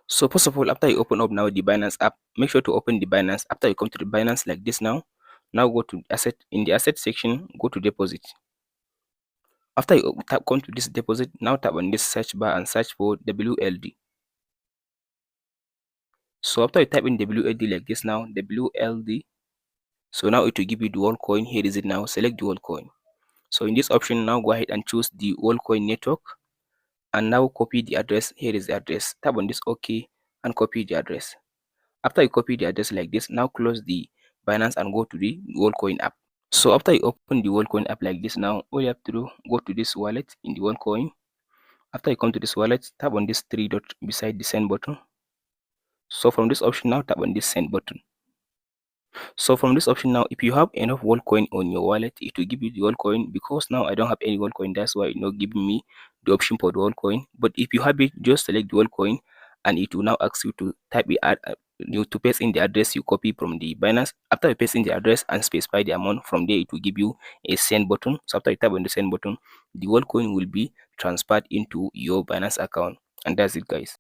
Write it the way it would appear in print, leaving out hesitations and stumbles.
So first of all, after you open up now the Binance app, make sure to open the Binance. After you come to the Binance like this now go to asset. In the asset section, go to deposit. After you come to this deposit, now tap on this search bar and search for WLD. So after you type in WLD like this now, WLD, so now it will give you the Worldcoin. Here is it now. Select the Worldcoin. So in this option, now go ahead and choose the Worldcoin network and now copy the address. Here is the address. Tap on this OK and copy the address. After you copy the address like this, now close the Binance and go to the Worldcoin app. So after you open the Worldcoin app like this now, all you have to do, go to this wallet in the Worldcoin. After you come to this wallet, tap on this three dot beside the send button. So from this option now, tap on this send button. So from this option now, if you have enough Worldcoin on your wallet, it will give you the Worldcoin. Because now I don't have any Worldcoin, that's why it's not giving me the option for the Worldcoin. But if you have it, just select the Worldcoin and it will now ask you to type it to paste in the address you copy from the Binance. After you paste in the address and specify the amount, from there it will give you a send button. So after you tap on the send button, the Worldcoin will be transferred into your Binance account. And that's it, guys.